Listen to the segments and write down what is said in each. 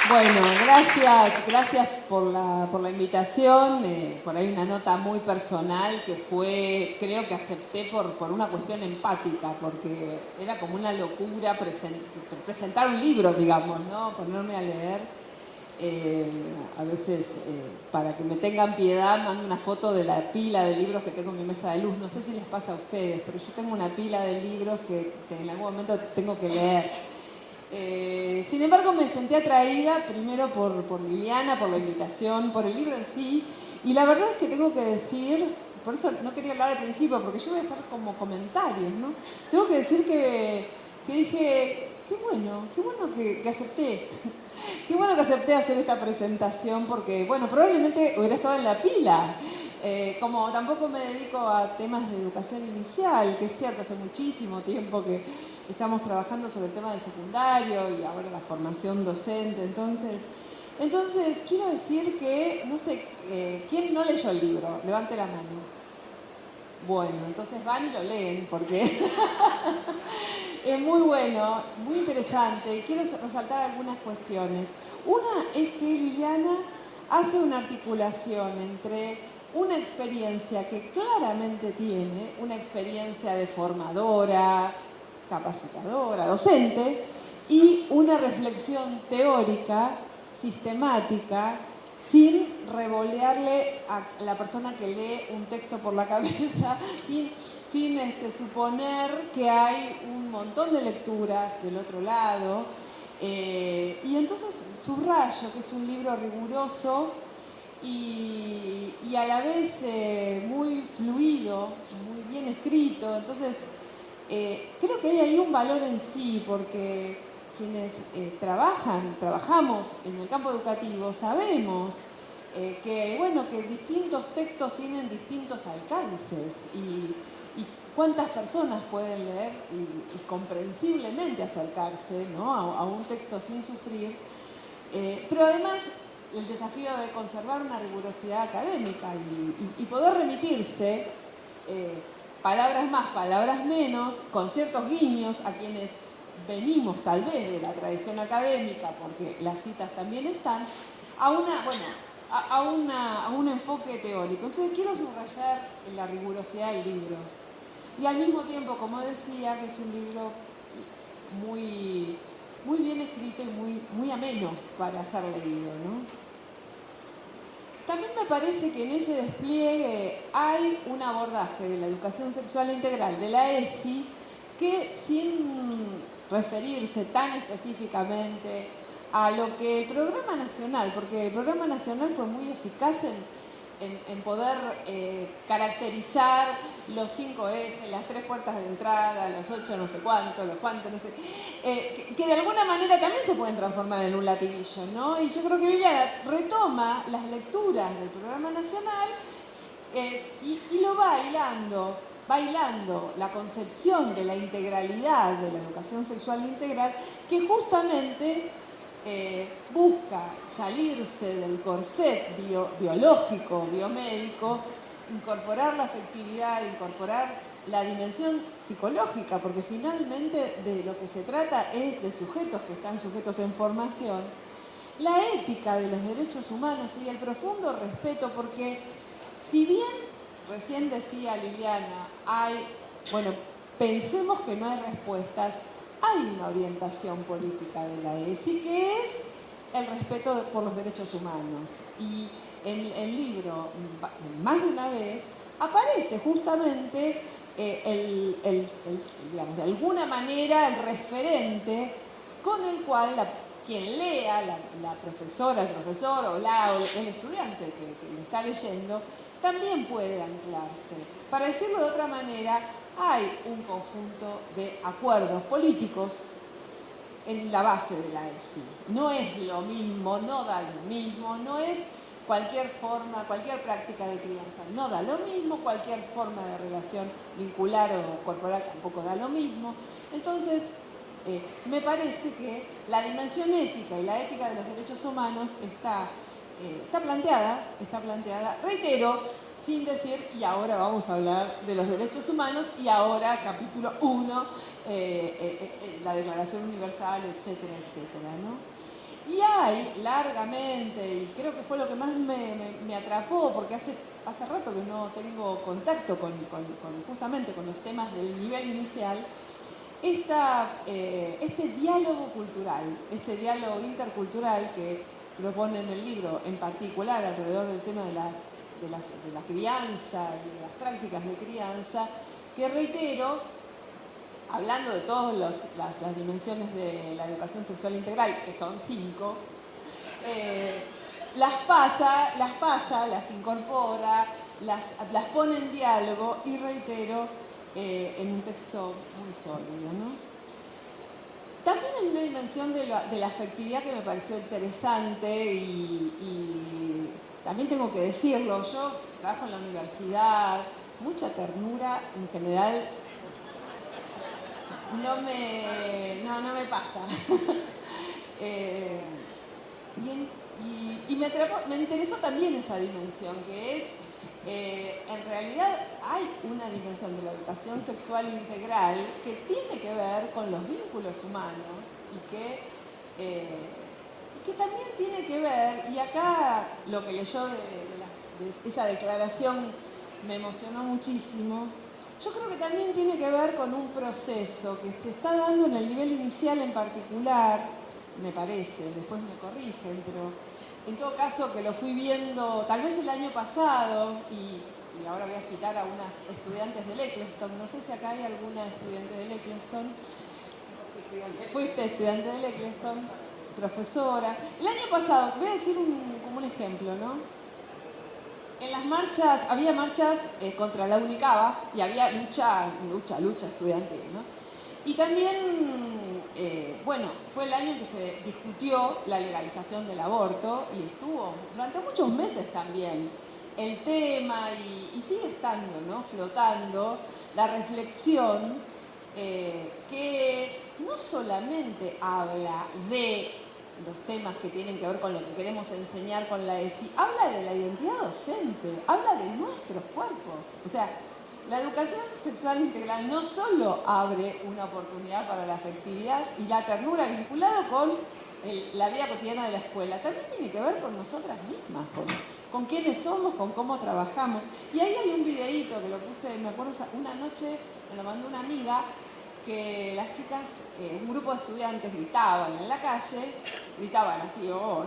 Bueno, gracias por la invitación. Por ahí una nota muy personal que fue, creo que acepté por una cuestión empática, porque era como una locura presentar un libro, digamos, ¿no? Ponerme a leer. A veces, para que me tengan piedad, mando una foto de la pila de libros que tengo en mi mesa de luz. No sé si les pasa a ustedes, pero yo tengo una pila de libros que en algún momento tengo que leer. Sin embargo, me sentí atraída primero por Liliana, por la invitación, por el libro en sí, y la verdad es que tengo que decir, por eso no quería hablar al principio, porque yo voy a hacer como comentarios, ¿no? Tengo que decir que dije, qué bueno que acepté, qué bueno que acepté hacer esta presentación, porque, bueno, probablemente hubiera estado en la pila. Como tampoco me dedico a temas de educación inicial, que es cierto, hace muchísimo tiempo que estamos trabajando sobre el tema del secundario y ahora la formación docente. Entonces quiero decir que, no sé, ¿quién no leyó el libro? Levante la mano. Bueno, entonces van y lo leen porque es muy bueno, muy interesante. Quiero resaltar algunas cuestiones. Una es que Liliana hace una articulación entre una experiencia que claramente tiene, una experiencia de formadora, capacitadora, docente, y una reflexión teórica, sistemática, sin revolearle a la persona que lee un texto por la cabeza, sin suponer que hay un montón de lecturas del otro lado. Y entonces subrayo que es un libro riguroso y a la vez muy fluido, muy bien escrito. Entonces, creo que hay ahí un valor en sí, porque quienes trabajamos en el campo educativo, sabemos que distintos textos tienen distintos alcances y cuántas personas pueden leer y comprensiblemente acercarse, ¿no?, a un texto sin sufrir. Pero además el desafío de conservar una rigurosidad académica y poder remitirse, palabras más, palabras menos, con ciertos guiños a quienes venimos tal vez de la tradición académica, porque las citas también están, a un enfoque teórico. Entonces quiero subrayar la rigurosidad del libro. Y al mismo tiempo, como decía, que es un libro muy, muy bien escrito y muy ameno para ser leído, ¿no? También me parece que en ese despliegue hay un abordaje de la educación sexual integral de la ESI que, sin referirse tan específicamente a lo que el Programa Nacional, porque el Programa Nacional fue muy eficaz en poder caracterizar los 5 ejes, las 3 puertas de entrada, los 8 no sé cuánto, los cuántos no sé, que de alguna manera también se pueden transformar en un latiguillo, ¿no? Y yo creo que Liliana retoma las lecturas del Programa Nacional y lo va bailando la concepción de la integralidad de la educación sexual integral, que justamente busca salirse del corset biológico, biomédico, incorporar la afectividad, incorporar la dimensión psicológica, porque finalmente de lo que se trata es de sujetos que están sujetos en formación, la ética de los derechos humanos y el profundo respeto, porque si bien, recién decía Liliana, pensemos que no hay respuestas, hay una orientación política de la ESI que es el respeto por los derechos humanos. Y en el libro, más de una vez, aparece justamente digamos, de alguna manera el referente con el cual quien lea, la profesora, el profesor o el estudiante que lo está leyendo, también puede anclarse. Para decirlo de otra manera, hay un conjunto de acuerdos políticos en la base de la ESI. No es lo mismo, no da lo mismo, no es cualquier forma, cualquier práctica de crianza, no da lo mismo, cualquier forma de relación vincular o corporal tampoco da lo mismo. Entonces, me parece que la dimensión ética y la ética de los derechos humanos está planteada, reitero, sin decir, y ahora vamos a hablar de los derechos humanos, y ahora, capítulo 1, la Declaración Universal, etcétera, etcétera, ¿no? Y hay largamente, y creo que fue lo que más me atrapó, porque hace rato que no tengo contacto justamente con los temas del nivel inicial, este diálogo cultural, este diálogo intercultural que propone en el libro, en particular alrededor del tema de la crianza y de las prácticas de crianza, que reitero, hablando de todas las dimensiones de la educación sexual integral, que son 5, las pasa, las incorpora, las pone en diálogo y reitero, en un texto muy sólido, ¿no? También hay una dimensión de la afectividad que me pareció interesante y también tengo que decirlo, yo trabajo en la universidad, mucha ternura en general no me pasa. Me interesó también esa dimensión, que es, en realidad hay una dimensión de la educación sexual integral que tiene que ver con los vínculos humanos y que también tiene que ver, y acá lo que leyó de esa declaración me emocionó muchísimo. Yo creo que también tiene que ver con un proceso que se está dando en el nivel inicial en particular, me parece, después me corrigen, pero en todo caso que lo fui viendo tal vez el año pasado, y ahora voy a citar a unas estudiantes del Eccleston, no sé si acá hay alguna estudiante del Eccleston. Fuiste estudiante del Eccleston, profesora. El año pasado, voy a decir como un ejemplo, ¿no? En las marchas, había marchas contra la UNICABA y había lucha estudiantil, ¿no? Y también, fue el año en que se discutió la legalización del aborto y estuvo durante muchos meses también el tema y sigue estando, ¿no? Flotando la reflexión que no solamente habla de los temas que tienen que ver con lo que queremos enseñar con la ESI, habla de la identidad docente, habla de nuestros cuerpos. O sea, la educación sexual integral no solo abre una oportunidad para la afectividad y la ternura vinculado con la vida cotidiana de la escuela, también tiene que ver con nosotras mismas, con quiénes somos, con cómo trabajamos. Y ahí hay un videíto que lo puse, me acuerdo, una noche me lo mandó una amiga, que las chicas, un grupo de estudiantes gritaban en la calle, gritaban así, ¿no?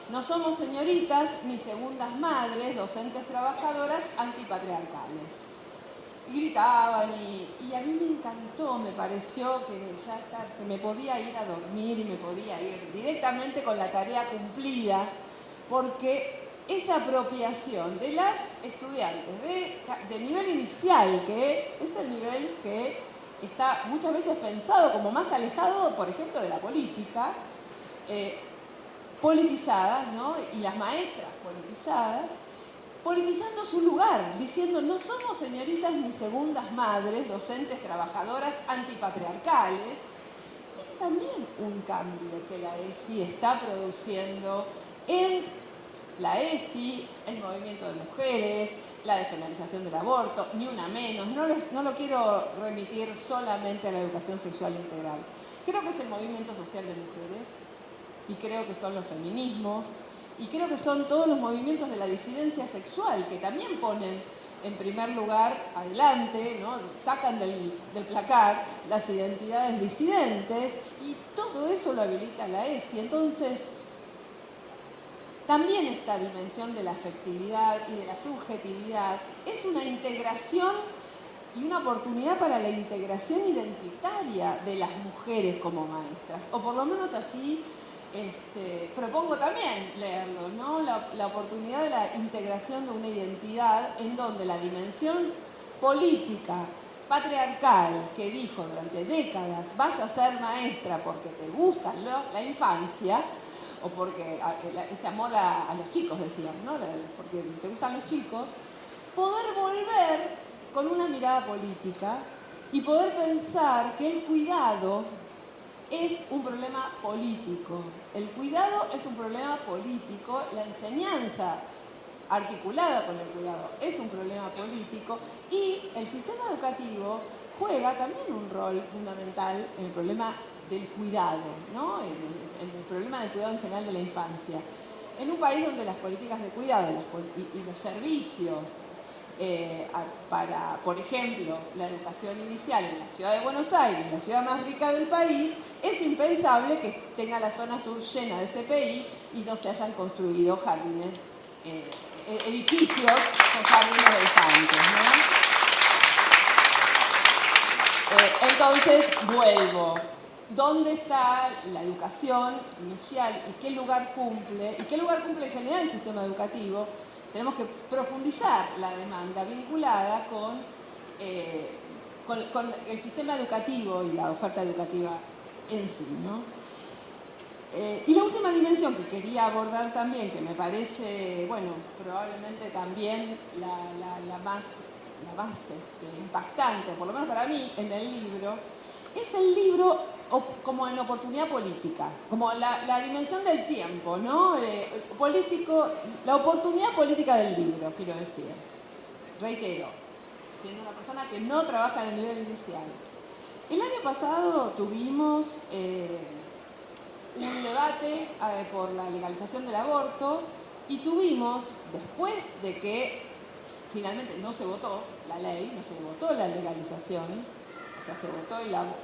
No somos señoritas ni segundas madres, docentes trabajadoras antipatriarcales. Y gritaban y a mí me encantó, me pareció que me podía ir a dormir y me podía ir directamente con la tarea cumplida, porque esa apropiación de las estudiantes de nivel inicial, que es el nivel que está muchas veces pensado como más alejado, por ejemplo, de la política, politizada, ¿no? Y las maestras politizadas, politizando su lugar, diciendo no somos señoritas ni segundas madres, docentes trabajadoras antipatriarcales. Es también un cambio que la ESI está produciendo en la ESI, el movimiento de mujeres, la despenalización del aborto, ni una menos. No lo quiero remitir solamente a la educación sexual integral. Creo que es el movimiento social de mujeres y creo que son los feminismos y creo que son todos los movimientos de la disidencia sexual que también ponen en primer lugar adelante, ¿no? Sacan del placar las identidades disidentes y todo eso lo habilita la ESI. Entonces, también esta dimensión de la afectividad y de la subjetividad es una integración y una oportunidad para la integración identitaria de las mujeres como maestras, o por lo menos así propongo también leerlo, ¿no? La oportunidad de la integración de una identidad en donde la dimensión política, patriarcal, que dijo durante décadas vas a ser maestra porque te gusta la infancia, o porque ese amor a los chicos, decían, ¿no? Porque te gustan los chicos, poder volver con una mirada política y poder pensar que el cuidado es un problema político. El cuidado es un problema político, la enseñanza articulada con el cuidado es un problema político y el sistema educativo juega también un rol fundamental en el problema del cuidado, ¿no? El problema del cuidado en general de la infancia. En un país donde las políticas de cuidado y los servicios para, por ejemplo, la educación inicial en la ciudad de Buenos Aires, la ciudad más rica del país, es impensable que tenga la zona sur llena de CPI y no se hayan construido jardines, edificios con jardines de elefantes, ¿no? Entonces, vuelvo. ¿Dónde está la educación inicial y qué lugar cumple? ¿Y qué lugar cumple en general el sistema educativo? Tenemos que profundizar la demanda vinculada con el sistema educativo y la oferta educativa en sí, ¿no? Y la última dimensión que quería abordar también, que me parece, bueno, probablemente también la más impactante, por lo menos para mí, en el libro, es el libro como en oportunidad política, como la dimensión del tiempo, ¿no? Político, la oportunidad política del libro, quiero decir. Reitero, siendo una persona que no trabaja en el nivel inicial. El año pasado tuvimos un debate por la legalización del aborto y tuvimos, después de que finalmente no se votó la ley, no se votó la legalización, o sea, se votó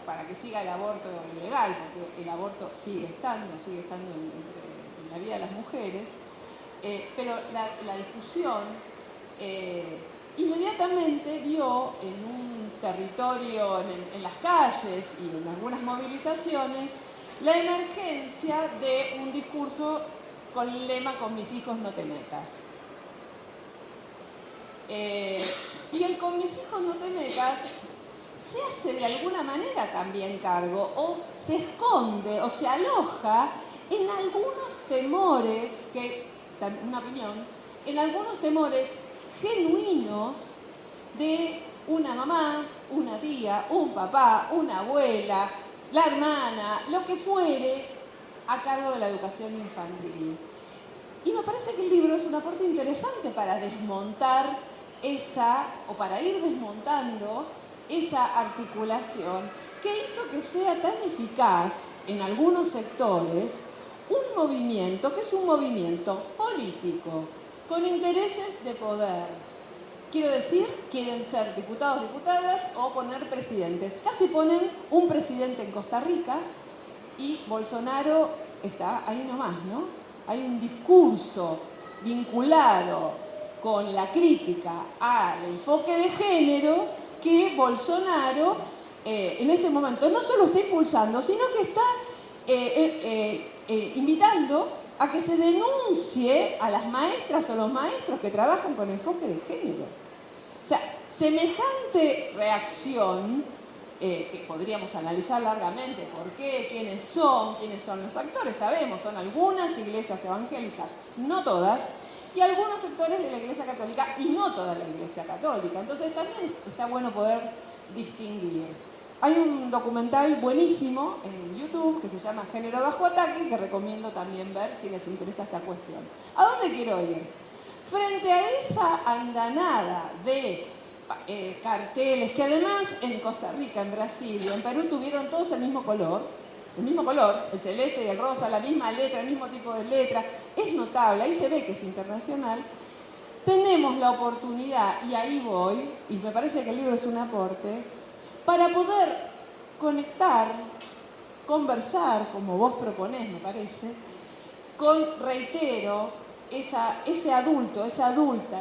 para que siga el aborto ilegal, porque el aborto sigue estando en la vida de las mujeres, pero la discusión inmediatamente vio en un territorio, en las calles y en algunas movilizaciones, la emergencia de un discurso con el lema "con mis hijos no te metas". Y el "con mis hijos no te metas" se hace de alguna manera también cargo, o se esconde, o se aloja en algunos temores, una opinión, en algunos temores genuinos de una mamá, una tía, un papá, una abuela, la hermana, lo que fuere, a cargo de la educación infantil. Y me parece que el libro es un aporte interesante para desmontar para ir desmontando esa articulación que hizo que sea tan eficaz en algunos sectores un movimiento que es un movimiento político, con intereses de poder. Quiero decir, quieren ser diputados, diputadas o poner presidentes. Casi ponen un presidente en Costa Rica y Bolsonaro está ahí nomás, ¿no? Hay un discurso vinculado con la crítica al enfoque de género que Bolsonaro en este momento no solo está impulsando, sino que está invitando a que se denuncie a las maestras o los maestros que trabajan con enfoque de género. O sea, semejante reacción, que podríamos analizar largamente por qué, quiénes son los actores, sabemos, son algunas iglesias evangélicas, no todas, y algunos sectores de la Iglesia Católica y no toda la Iglesia Católica. Entonces también está bueno poder distinguir. Hay un documental buenísimo en YouTube que se llama Género bajo ataque, que recomiendo también ver si les interesa esta cuestión. ¿A dónde quiero ir? Frente a esa andanada de carteles, que además en Costa Rica, en Brasil y en Perú tuvieron todos el mismo color, el celeste y el rosa, la misma letra, el mismo tipo de letra, es notable, ahí se ve que es internacional. Tenemos la oportunidad, y ahí voy, y me parece que el libro es un aporte, para poder conectar, conversar, como vos proponés, me parece, con, reitero, ese adulto, esa adulta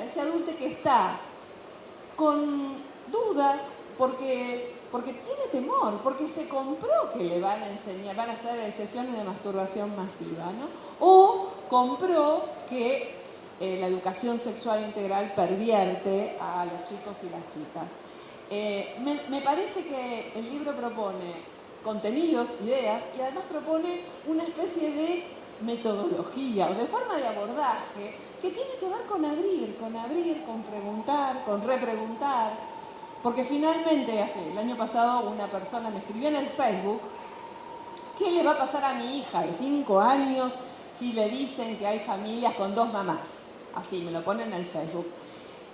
que está con dudas porque tiene temor, porque se compró que le van a enseñar, van a hacer sesiones de masturbación masiva, ¿no? O compró que la educación sexual integral pervierte a los chicos y las chicas. Me parece que el libro propone contenidos, ideas, y además propone una especie de metodología o de forma de abordaje que tiene que ver con abrir, con preguntar, con repreguntar. Porque finalmente, el año pasado, una persona me escribió en el Facebook: ¿qué le va a pasar a mi hija de 5 años si le dicen que hay familias con 2 mamás? Así, me lo ponen en el Facebook.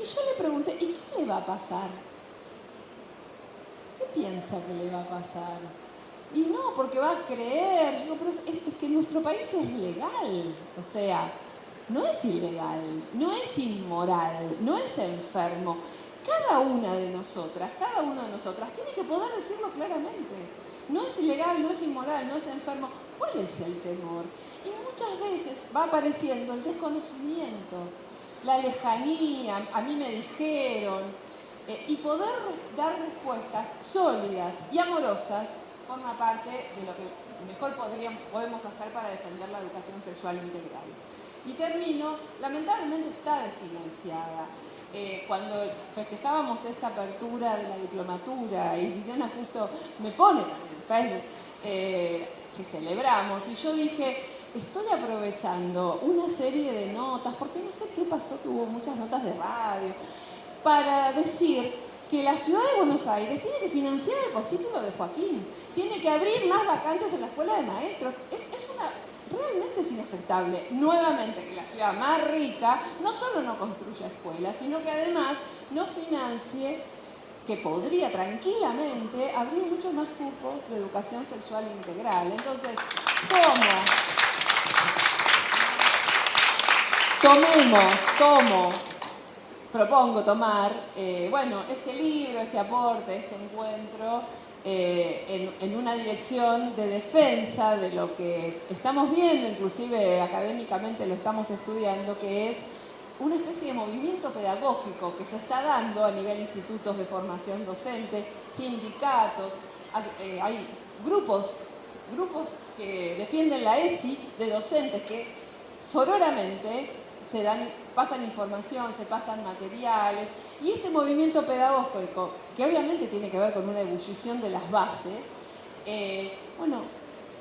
Y yo le pregunté, ¿y qué le va a pasar? ¿Qué piensa que le va a pasar? Y no, porque va a creer. Digo, pero es que nuestro país es legal. O sea, no es ilegal, no es inmoral, no es enfermo. Cada una de nosotras, cada uno de nosotras tiene que poder decirlo claramente. No es ilegal, no es inmoral, no es enfermo. ¿Cuál es el temor? Y muchas veces va apareciendo el desconocimiento, la lejanía, a mí me dijeron, y poder dar respuestas sólidas y amorosas forma parte de lo que mejor podemos hacer para defender la educación sexual integral. Y termino, lamentablemente está desfinanciada. Cuando festejábamos esta apertura de la diplomatura, y Viviana justo me pone también en Facebook, que celebramos, y yo dije, estoy aprovechando una serie de notas, porque no sé qué pasó, que hubo muchas notas de radio, para decir que la ciudad de Buenos Aires tiene que financiar el postítulo de Joaquín, tiene que abrir más vacantes en la escuela de maestros. Realmente es inaceptable, nuevamente, que la ciudad más rica no solo no construya escuelas, sino que además no financie, que podría tranquilamente abrir muchos más cupos de educación sexual integral. Entonces, propongo tomar, este libro, este aporte, este encuentro, en una dirección de defensa de lo que estamos viendo, inclusive académicamente lo estamos estudiando, que es una especie de movimiento pedagógico que se está dando a nivel institutos de formación docente, sindicatos, hay grupos que defienden la ESI de docentes que sororamente pasan información, se pasan materiales, y este movimiento pedagógico, que obviamente tiene que ver con una ebullición de las bases,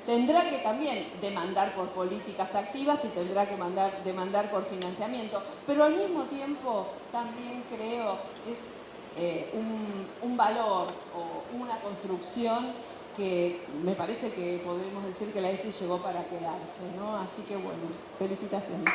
tendrá que también demandar por políticas activas y tendrá que demandar por financiamiento, pero al mismo tiempo también creo es un valor o una construcción que me parece que podemos decir que la ESI llegó para quedarse, ¿no? Así que bueno, felicitaciones.